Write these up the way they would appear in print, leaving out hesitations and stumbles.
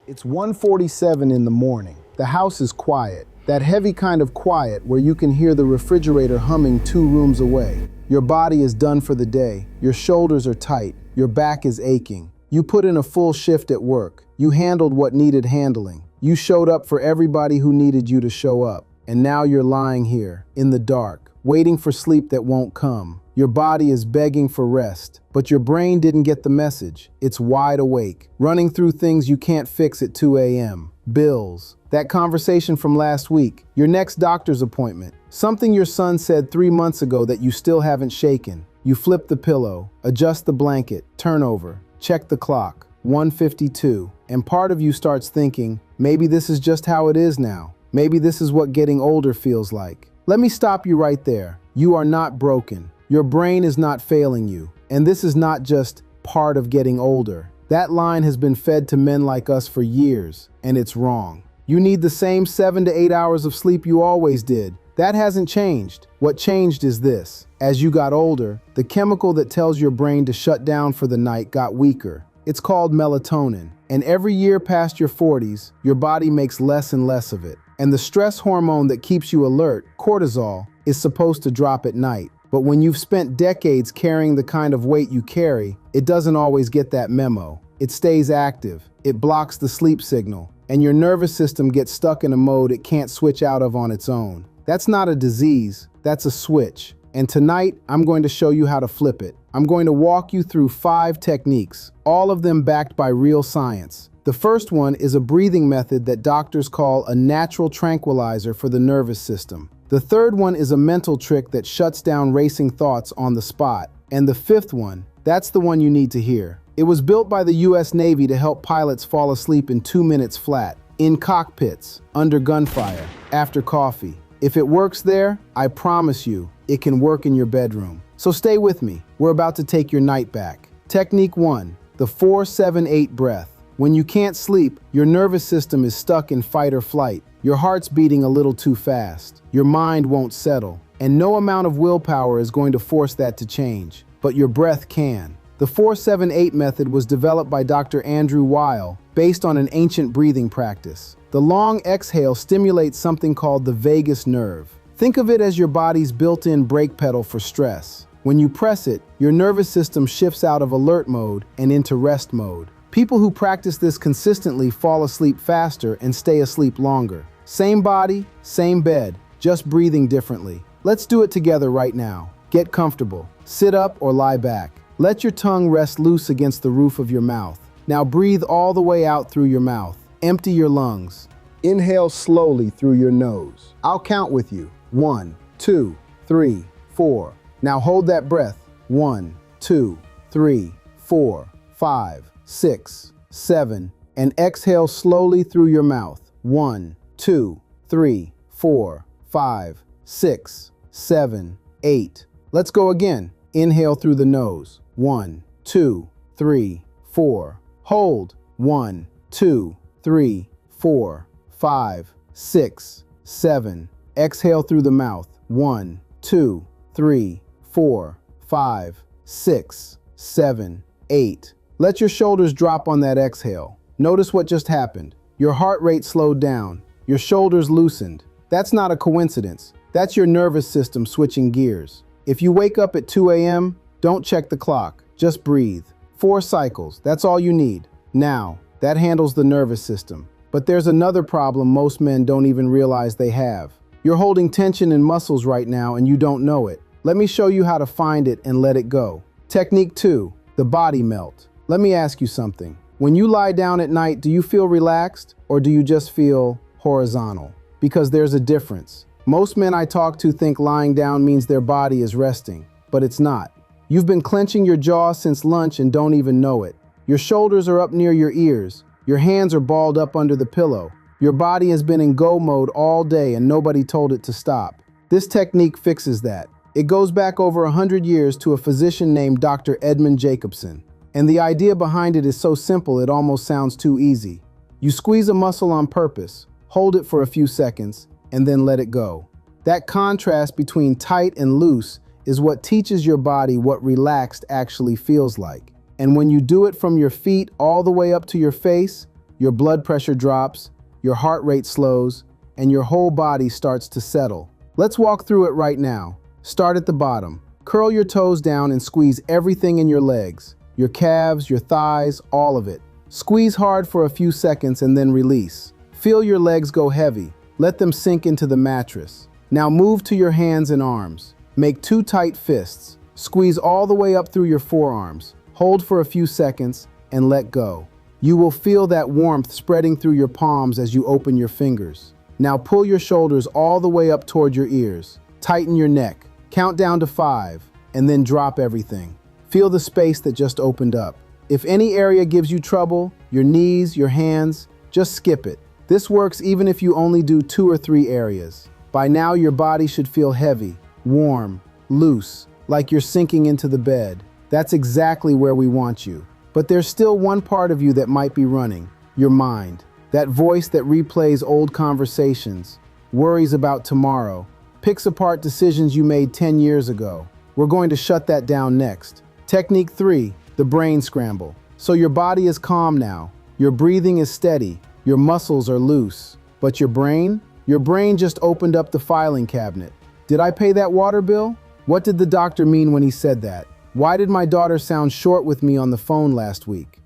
It's 1:47 in the morning. The house is quiet. That heavy kind of quiet where you can hear the refrigerator humming 2 rooms away. Your body is done for the day. Your shoulders are tight. Your back is aching. You put in a full shift at work. You handled what needed handling. You showed up for everybody who needed you to show up. And now you're lying here, in the dark, waiting for sleep that won't come. Your body is begging for rest, but your brain didn't get the message. It's wide awake, running through things you can't fix at 2 a.m. Bills, that conversation from last week, your next doctor's appointment, something your son said 3 months ago that you still haven't shaken. You flip the pillow, adjust the blanket, turn over, check the clock, 1:52, and part of you starts thinking, maybe this is just how it is now. Maybe this is what getting older feels like. Let me stop you right there. You are not broken. Your brain is not failing you. And this is not just part of getting older. That line has been fed to men like us for years, and it's wrong. You need the same 7 to 8 hours of sleep you always did. That hasn't changed. What changed is this. As you got older, the chemical that tells your brain to shut down for the night got weaker. It's called melatonin. And every year past your 40s, your body makes less and less of it. And the stress hormone that keeps you alert, cortisol, is supposed to drop at night. But when you've spent decades carrying the kind of weight you carry, it doesn't always get that memo. It stays active, it blocks the sleep signal, and your nervous system gets stuck in a mode it can't switch out of on its own. That's not a disease, that's a switch. And tonight, I'm going to show you how to flip it. I'm going to walk you through 5 techniques, all of them backed by real science. The first one is a breathing method that doctors call a natural tranquilizer for the nervous system. The third one is a mental trick that shuts down racing thoughts on the spot. And the fifth one, that's the one you need to hear. It was built by the US Navy to help pilots fall asleep in 2 minutes flat, in cockpits, under gunfire, after coffee. If it works there, I promise you, it can work in your bedroom. So stay with me. We're about to take your night back. Technique 1, the 4-7-8 breath. When you can't sleep, your nervous system is stuck in fight or flight. Your heart's beating a little too fast. Your mind won't settle. And no amount of willpower is going to force that to change. But your breath can. The 4-7-8 method was developed by Dr. Andrew Weil, based on an ancient breathing practice. The long exhale stimulates something called the vagus nerve. Think of it as your body's built-in brake pedal for stress. When you press it, your nervous system shifts out of alert mode and into rest mode. People who practice this consistently fall asleep faster and stay asleep longer. Same body, same bed, just breathing differently. Let's do it together right now. Get comfortable. Sit up or lie back. Let your tongue rest loose against the roof of your mouth. Now breathe all the way out through your mouth. Empty your lungs. Inhale slowly through your nose. I'll count with you. 1, 2, 3, 4. Now hold that breath. 1, 2, 3, 4, 5, 6, 7, and exhale slowly through your mouth. 1, 2, 3, 4, 5, 6, 7, 8. Let's go again. Inhale through the nose. 1, 2, 3, 4. Hold. 1, 2, 3, 4, 5, 6, 7. Exhale through the mouth. 1, 2, 3, 4, 5, 6, 7, 8. Let your shoulders drop on that exhale. Notice what just happened. Your heart rate slowed down. Your shoulders loosened. That's not a coincidence. That's your nervous system switching gears. If you wake up at 2 a.m., don't check the clock. Just breathe. 4 cycles. That's all you need. Now, that handles the nervous system. But there's another problem most men don't even realize they have. You're holding tension in muscles right now and you don't know it. Let me show you how to find it and let it go. Technique 2, the body melt. Let me ask you something. When you lie down at night, do you feel relaxed or do you just feel horizontal? Because there's a difference. Most men I talk to think lying down means their body is resting, but it's not. You've been clenching your jaw since lunch and don't even know it. Your shoulders are up near your ears. Your hands are balled up under the pillow. Your body has been in go mode all day and nobody told it to stop. This technique fixes that. It goes back over 100 years to a physician named Dr. Edmund Jacobson. And the idea behind it is so simple it almost sounds too easy. You squeeze a muscle on purpose, hold it for a few seconds, and then let it go. That contrast between tight and loose is what teaches your body what relaxed actually feels like. And when you do it from your feet all the way up to your face, your blood pressure drops, your heart rate slows, and your whole body starts to settle. Let's walk through it right now. Start at the bottom. Curl your toes down and squeeze everything in your legs, your calves, your thighs, all of it. Squeeze hard for a few seconds and then release. Feel your legs go heavy. Let them sink into the mattress. Now move to your hands and arms. Make two tight fists. Squeeze all the way up through your forearms. Hold for a few seconds and let go. You will feel that warmth spreading through your palms as you open your fingers. Now pull your shoulders all the way up toward your ears. Tighten your neck. Count down to 5 and then drop everything. Feel the space that just opened up. If any area gives you trouble, your knees, your hands, just skip it. This works even if you only do 2 or 3 areas. By now your body should feel heavy, warm, loose, like you're sinking into the bed. That's exactly where we want you. But there's still one part of you that might be running, your mind. That voice that replays old conversations, worries about tomorrow, picks apart decisions you made 10 years ago. We're going to shut that down next. Technique 3, the brain scramble. So your body is calm now, your breathing is steady, your muscles are loose. But your brain? Your brain just opened up the filing cabinet. Did I pay that water bill? What did the doctor mean when he said that? Why did my daughter sound short with me on the phone last week?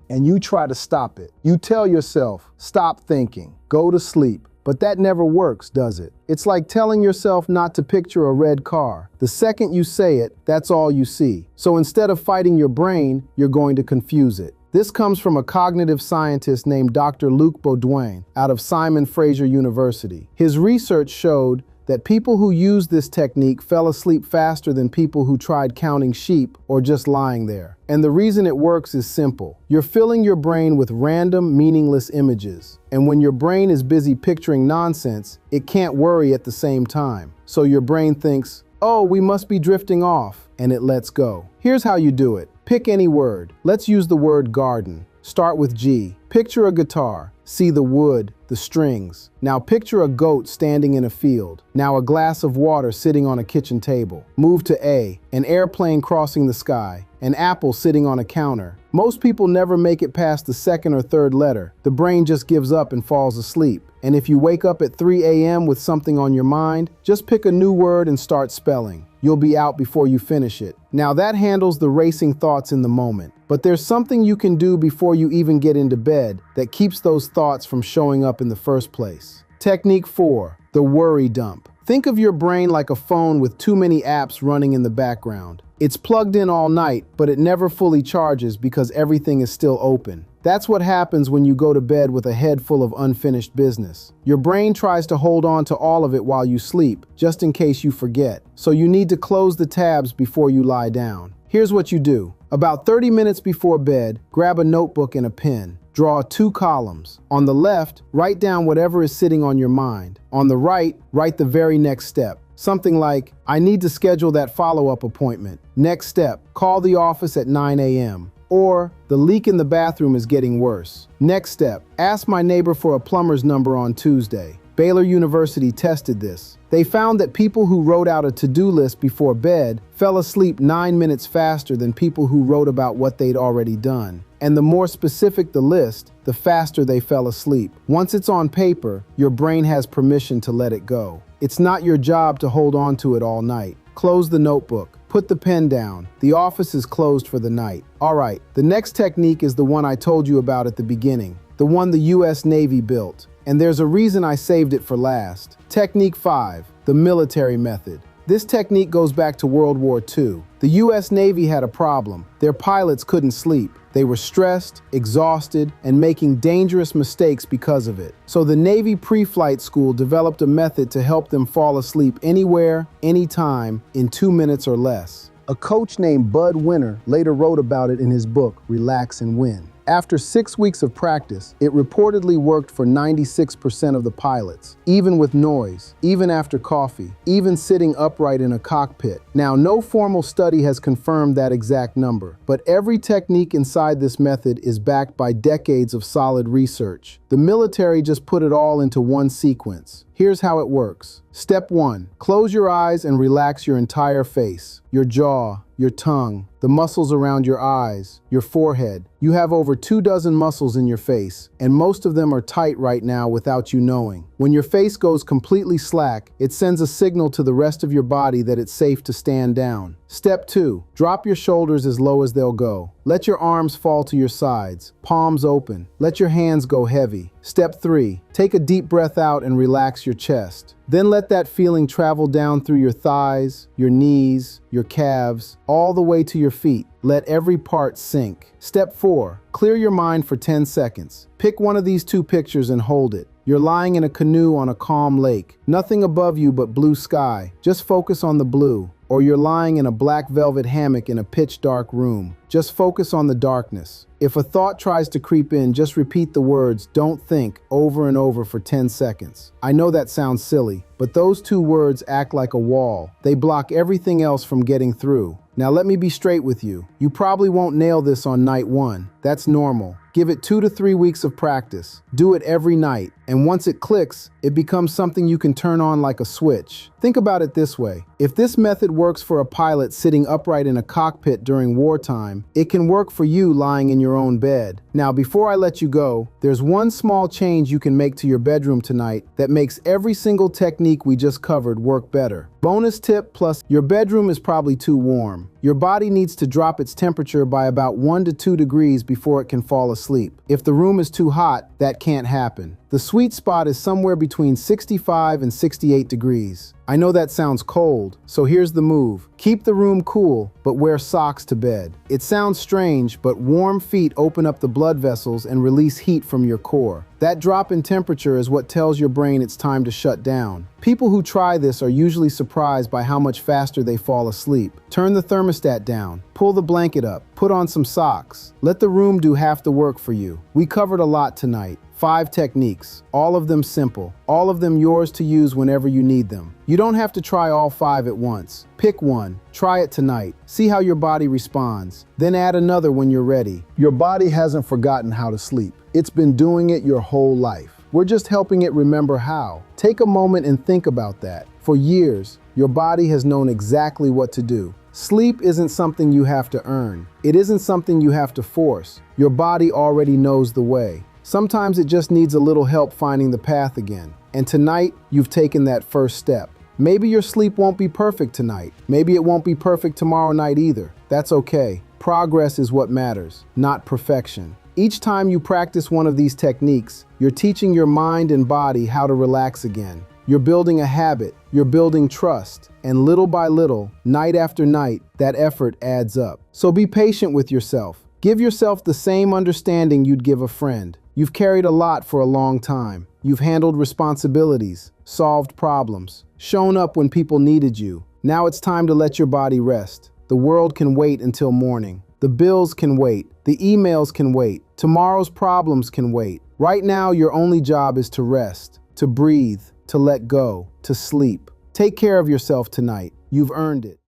And you try to stop it. You tell yourself, stop thinking, go to sleep. But that never works, does it? It's like telling yourself not to picture a red car. The second you say it, that's all you see. So instead of fighting your brain, you're going to confuse it. This comes from a cognitive scientist named Dr. Luc Baudouin out of Simon Fraser University. His research showed that people who used this technique fell asleep faster than people who tried counting sheep or just lying there. And the reason it works is simple. You're filling your brain with random, meaningless images. And when your brain is busy picturing nonsense, it can't worry at the same time. So your brain thinks, oh, we must be drifting off, and it lets go. Here's how you do it. Pick any word. Let's use the word garden. Start with G. Picture a guitar. See the wood, the strings. Now picture a goat standing in a field. Now a glass of water sitting on a kitchen table. Move to A, an airplane crossing the sky, an apple sitting on a counter. Most people never make it past the second or third letter. The brain just gives up and falls asleep. And if you wake up at 3 a.m. with something on your mind, just pick a new word and start spelling. You'll be out before you finish it. Now that handles the racing thoughts in the moment. But there's something you can do before you even get into bed that keeps those thoughts from showing up in the first place. Technique 4, the worry dump. Think of your brain like a phone with too many apps running in the background. It's plugged in all night, but it never fully charges because everything is still open. That's what happens when you go to bed with a head full of unfinished business. Your brain tries to hold on to all of it while you sleep, just in case you forget. So you need to close the tabs before you lie down. Here's what you do. About 30 minutes before bed, grab a notebook and a pen. Draw 2 columns. On the left, write down whatever is sitting on your mind. On the right, write the very next step. Something like, I need to schedule that follow-up appointment. Next step, call the office at 9 a.m. Or, the leak in the bathroom is getting worse. Next step, ask my neighbor for a plumber's number on Tuesday. Baylor University tested this. They found that people who wrote out a to-do list before bed fell asleep 9 minutes faster than people who wrote about what they'd already done. And the more specific the list, the faster they fell asleep. Once it's on paper, your brain has permission to let it go. It's not your job to hold on to it all night. Close the notebook. Put the pen down. The office is closed for the night. All right, the next technique is the one I told you about at the beginning, the one the US Navy built. And there's a reason I saved it for last. Technique 5, the military method. This technique goes back to World War II. The US Navy had a problem. Their pilots couldn't sleep. They were stressed, exhausted, and making dangerous mistakes because of it. So the Navy pre-flight school developed a method to help them fall asleep anywhere, anytime, in 2 minutes or less. A coach named Bud Winter later wrote about it in his book, Relax and Win. After 6 weeks of practice, it reportedly worked for 96% of the pilots, even with noise, even after coffee, even sitting upright in a cockpit. Now, no formal study has confirmed that exact number, but every technique inside this method is backed by decades of solid research. The military just put it all into one sequence. Here's how it works. Step 1. Close your eyes and relax your entire face, your jaw, your tongue, the muscles around your eyes, your forehead. You have over 24 muscles in your face, and most of them are tight right now without you knowing. When your face goes completely slack, it sends a signal to the rest of your body that it's safe to stand down. Step 2. Drop your shoulders as low as they'll go. Let your arms fall to your sides, palms open. Let your hands go heavy. Step 3. Take a deep breath out and relax your chest. Then let that feeling travel down through your thighs, your knees, your calves, all the way to your feet. Let every part sink. Step 4. Clear your mind for 10 seconds. Pick one of these 2 pictures and hold it. You're lying in a canoe on a calm lake. Nothing above you but blue sky. Just focus on the blue. Or you're lying in a black velvet hammock in a pitch dark room. Just focus on the darkness. If a thought tries to creep in, just repeat the words, "Don't think," over and over for 10 seconds. I know that sounds silly, but those 2 words act like a wall. They block everything else from getting through. Now let me be straight with you. You probably won't nail this on night 1. That's normal. Give it 2 to 3 weeks of practice. Do it every night. And once it clicks, it becomes something you can turn on like a switch. Think about it this way. If this method works for a pilot sitting upright in a cockpit during wartime, it can work for you lying in your own bed. Now, before I let you go, there's one small change you can make to your bedroom tonight that makes every single technique we just covered work better. Bonus tip plus, your bedroom is probably too warm. Your body needs to drop its temperature by about 1 to 2 degrees before it can fall asleep. If the room is too hot, that can't happen. The sweet spot is somewhere between 65 and 68 degrees. I know that sounds cold, so here's the move. Keep the room cool, but wear socks to bed. It sounds strange, but warm feet open up the blood vessels and release heat from your core. That drop in temperature is what tells your brain it's time to shut down. People who try this are usually surprised by how much faster they fall asleep. Turn the thermostat down, pull the blanket up, put on some socks. Let the room do half the work for you. We covered a lot tonight. 5 techniques, all of them simple, all of them yours to use whenever you need them. You don't have to try all 5 at once. Pick one, try it tonight, see how your body responds, then add another when you're ready. Your body hasn't forgotten how to sleep. It's been doing it your whole life. We're just helping it remember how. Take a moment and think about that. For years, your body has known exactly what to do. Sleep isn't something you have to earn. It isn't something you have to force. Your body already knows the way. Sometimes it just needs a little help finding the path again. And tonight, you've taken that first step. Maybe your sleep won't be perfect tonight. Maybe it won't be perfect tomorrow night either. That's okay. Progress is what matters, not perfection. Each time you practice one of these techniques, you're teaching your mind and body how to relax again. You're building a habit, you're building trust, and little by little, night after night, that effort adds up. So be patient with yourself. Give yourself the same understanding you'd give a friend. You've carried a lot for a long time. You've handled responsibilities, solved problems, shown up when people needed you. Now it's time to let your body rest. The world can wait until morning. The bills can wait. The emails can wait. Tomorrow's problems can wait. Right now, your only job is to rest, to breathe, to let go, to sleep. Take care of yourself tonight. You've earned it.